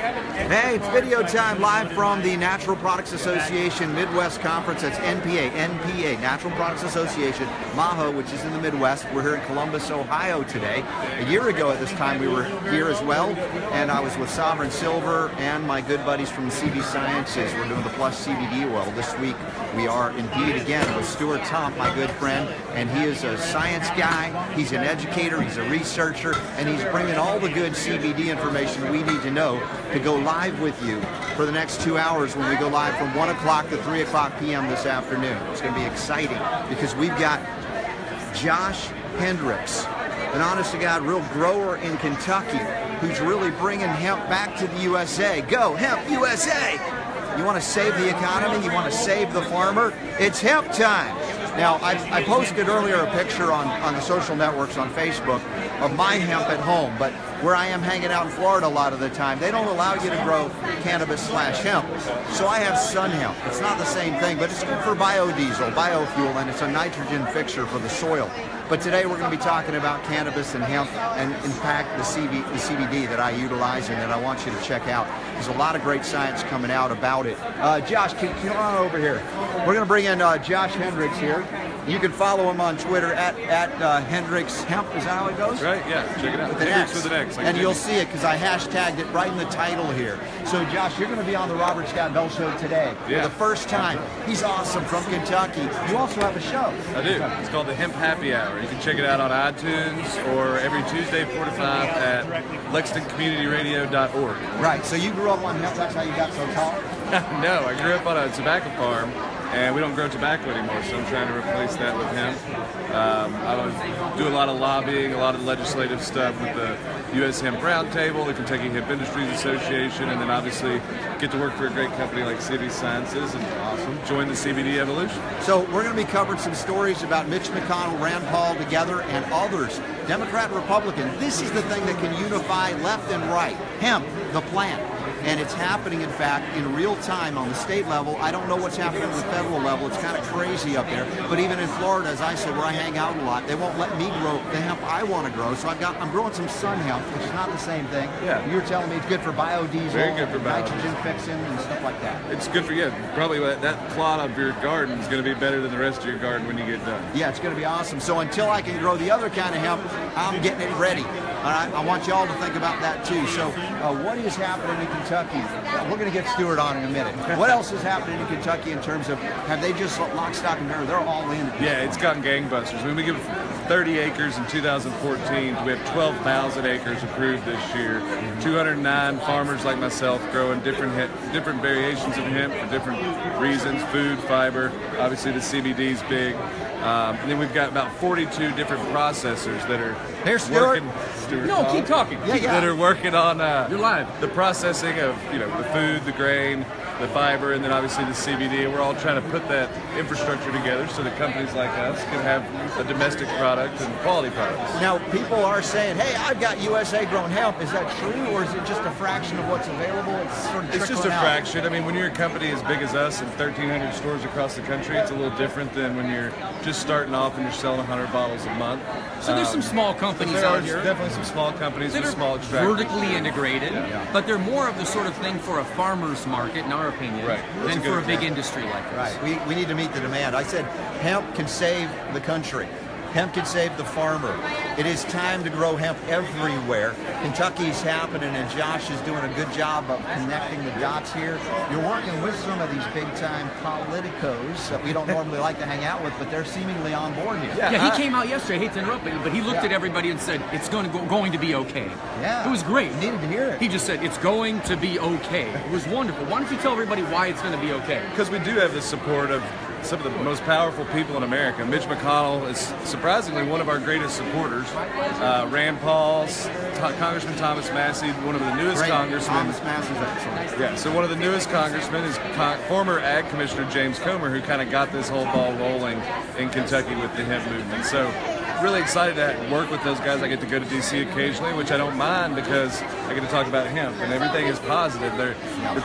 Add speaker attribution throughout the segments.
Speaker 1: Hey, it's video time live from the Natural Products Association Midwest Conference. That's NPA, Natural Products Association, MAHO, which is in the Midwest. We're here in Columbus, Ohio today. A year ago at this time we were here as well, and I was with Sovereign Silver and my good buddies from CV Sciences. We're doing the Plus CBD oil. This week we are indeed again with Stuart, my good friend, and he is a science guy, he's an educator, he's a researcher, and he's bringing all the good CBD information we need to know to go live with you for the next 2 hours when we go live from 1 o'clock to 3 o'clock p.m. this afternoon. It's going to be exciting because we've got Josh Hendricks, an honest-to-God real grower in Kentucky who's really bringing hemp back to the USA. Go, Hemp USA! You want to save the economy? You want to save the farmer? It's hemp time! Now, I posted earlier a picture on the social networks on Facebook of my hemp at home, but where I am hanging out in Florida a lot of the time, they don't allow you to grow cannabis/hemp. So I have sun hemp. It's not the same thing, but it's good for biodiesel, biofuel, and it's a nitrogen fixer for the soil. But today we're going to be talking about cannabis and hemp and in fact the CBD that I utilize and that I want you to check out. There's a lot of great science coming out about it. Josh, come on over here. We're going to bring in Josh Hendricks here. You can follow him on Twitter at Hendricks Hemp. Is that how it goes?
Speaker 2: Right, yeah. Check it out.
Speaker 1: With an X.
Speaker 2: With an X. Like
Speaker 1: and you'll see it because I hashtagged it right in the title here. So, Josh, you're going to be on the Robert Scott Bell Show today for the first time. He's awesome from Kentucky. You also have a show.
Speaker 2: I do. It's called the Hemp Happy Hour. You can check it out on iTunes or every Tuesday 4 to 5 at LexingtonCommunityRadio.org.
Speaker 1: Right. So you grew up on hemp. That's how you got so tall?
Speaker 2: No, I grew up on a tobacco farm. And we don't grow tobacco anymore, so I'm trying to replace that with hemp. I do a lot of lobbying, a lot of legislative stuff with the U.S. Hemp Roundtable, the Kentucky Hemp Industries Association, and then obviously get to work for a great company like CV Sciences and join the CBD evolution.
Speaker 1: So we're going to be covering some stories about Mitch McConnell, Rand Paul together, and others, Democrat, Republican. This is the thing that can unify left and right. Hemp, the plant. And it's happening, in fact, in real time on the state level. I don't know what's happening at the federal level. It's kind of crazy up there. But even in Florida, as I said, where I hang out a lot, they won't let me grow the hemp I want to grow. So I'm growing some sun hemp, which is not the same thing.
Speaker 2: Yeah.
Speaker 1: You were telling me it's good for biodiesel,
Speaker 2: very good for
Speaker 1: nitrogen fixing, and stuff like that.
Speaker 2: It's good for you. Probably that plot of your garden is going to be better than the rest of your garden when you get done.
Speaker 1: Yeah, it's going to be awesome. So until I can grow the other kind of hemp, I'm getting it ready. All right, I want you all to think about that too. So what is happening in Kentucky? We're going to get Stuart on in a minute. What else is happening in Kentucky in terms of, have they just lock, stock, and barrel? They're all in.
Speaker 2: Yeah, it's gotten gangbusters. I mean, we give 30 acres in 2014. We have 12,000 acres approved this year. 209 farmers like myself growing different variations of hemp for different reasons, food, fiber. Obviously, the CBD's big. And then we've got about 42 different processors that are working. Stuart,
Speaker 3: no, keep talking.
Speaker 2: That are working on
Speaker 3: you're live.
Speaker 2: The processing of the food, the grain, the fiber, and then obviously the CBD. And we're all trying to put that infrastructure together so that companies like us can have a domestic product and quality products.
Speaker 1: Now, people are saying, "Hey, I've got USA grown hemp." Is that true, or is it just a fraction of what's available?
Speaker 2: It's just a fraction. I mean, when you're a company as big as us and 1,300 stores across the country, it's a little different than when you're just starting off and you're selling 100 bottles a month.
Speaker 3: So there's some small companies
Speaker 2: out
Speaker 3: here.
Speaker 2: Definitely some small companies
Speaker 3: that
Speaker 2: with
Speaker 3: are
Speaker 2: small extractors.
Speaker 3: vertically integrated, but they're more of the sort of thing for a farmer's market, in our opinion, than for a big industry like this.
Speaker 1: Right. We need to meet the demand. I said hemp can save the country. Hemp can save the farmer. It is time to grow hemp everywhere. Kentucky's happening, and Josh is doing a good job of connecting the dots here. You're working with some of these big-time politicos that we don't normally like to hang out with, but they're seemingly on board here.
Speaker 3: Yeah, he came out yesterday. I hate to interrupt you, but he looked at everybody and said, it's going to be okay.
Speaker 1: Yeah.
Speaker 3: It was great.
Speaker 1: You needed to hear it.
Speaker 3: He just said, it's going to be okay. It was wonderful. Why don't you tell everybody why it's going to be okay?
Speaker 2: Because we do have the support of some of the most powerful people in America. Mitch McConnell is surprisingly one of our greatest supporters. Rand Paul, Congressman Thomas Massey, one of the newest congressmen.
Speaker 1: Thomas Massey's excellent.
Speaker 2: Yeah, so one of the newest congressmen is former Ag Commissioner James Comer, who kind of got this whole ball rolling in Kentucky with the hemp movement. So really excited to work with those guys. I get to go to D.C. occasionally, which I don't mind because I I get to talk about hemp, and everything is positive. The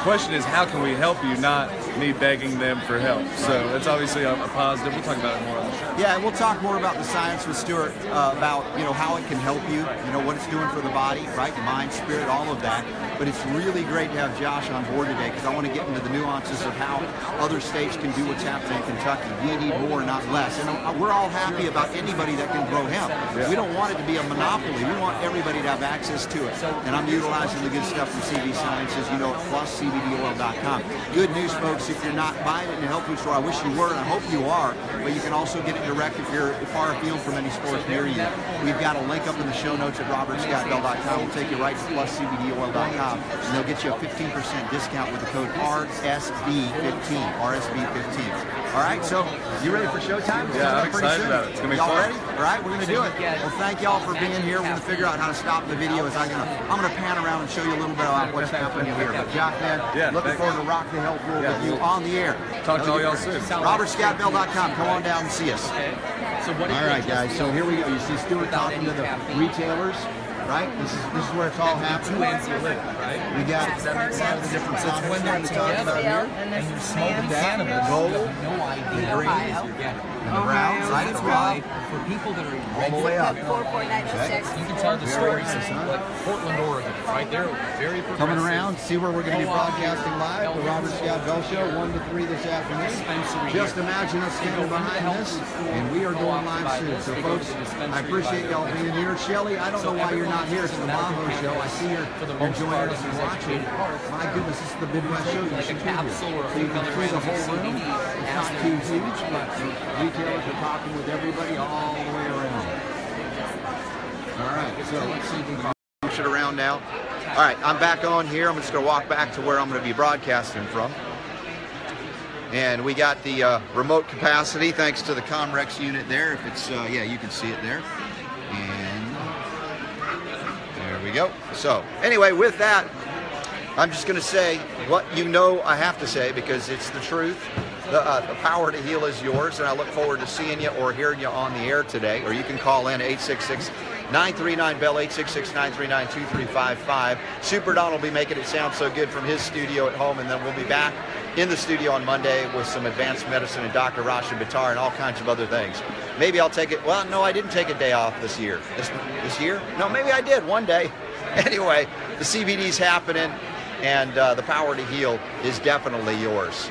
Speaker 2: question is, how can we help you, not me begging them for help? So it's obviously a positive. We'll talk about it more on the show.
Speaker 1: Yeah, and we'll talk more about the science with Stuart, about how it can help you, what it's doing for the body, right? The mind, spirit, all of that. But it's really great to have Josh on board today, because I want to get into the nuances of how other states can do what's happening in Kentucky. We need more, not less. And we're all happy about anybody that can grow hemp. We don't want it to be a monopoly. We want everybody to have access to it. And I'm utilizing the good stuff from CV Sciences, at pluscbdoil.com. Good news, folks, if you're not buying it in a health food store, I wish you were, and I hope you are, but you can also get it direct if you're far afield from any stores near you. We've got a link up in the show notes at robertscottbell.com. We'll take you right to pluscbdoil.com, and they'll get you a 15% discount with the code RSB15. RSB15. All right, so you ready for showtime?
Speaker 2: Yeah, I'm excited about it. It's going to be fun.
Speaker 1: Y'all ready? All right, we're going to do it. Well, thank y'all for being here. We're going to figure out how to stop the video. I'm going to pan around and show you a little bit about what's happening here. But Jock, man, looking forward to Rock the Health World with you on the air.
Speaker 2: Talk to all y'all soon.
Speaker 1: RobertScottBell.com. Come on down and see us. All right, guys. So here we go. You see Stuart talking to the retailers. Right? This is where it's all happening. We got the different products
Speaker 4: when they're together and you smoke cannabis,
Speaker 1: gold,
Speaker 4: no idea
Speaker 1: green,
Speaker 4: you're getting.
Speaker 1: and the browns, right?
Speaker 4: That's why for people that are
Speaker 1: All the way up.
Speaker 5: 44906.
Speaker 4: you can tell the stories like Portland, Oregon, right? They're very progressive.
Speaker 1: Coming around, see where we're going to be broadcasting live, the Robert Scott Bell Show, 1 to 3 this afternoon. Just imagine us standing behind this, and we are going live soon. So, folks, I appreciate y'all being here. Shelly, I don't know why you're not here. It's the MAHO Show. I see you're joining us and watching. My goodness, this is the Midwest Show. You should be here. So you can see the whole room. It's not too huge, but retailers are talking with everybody all the way around. All right, so let's see if we can push it around now. All right, I'm back on here. I'm just going to walk back to where I'm going to be broadcasting from. And we got the remote capacity thanks to the Comrex unit there. If it's, yeah, you can see it there. And there we go. So anyway, with that, I'm just going to say what I have to say, because it's the truth. The power to heal is yours, and I look forward to seeing you or hearing you on the air today. Or you can call in 866-939-BELL, 866-939-2355. Super Don will be making it sound so good from his studio at home, and then we'll be back in the studio on Monday with some advanced medicine and Dr. Rasha Bittar and all kinds of other things. Maybe I'll take it. Well, no, I didn't take a day off this year. This year? No, maybe I did one day. Anyway, the CBD's happening, and the power to heal is definitely yours.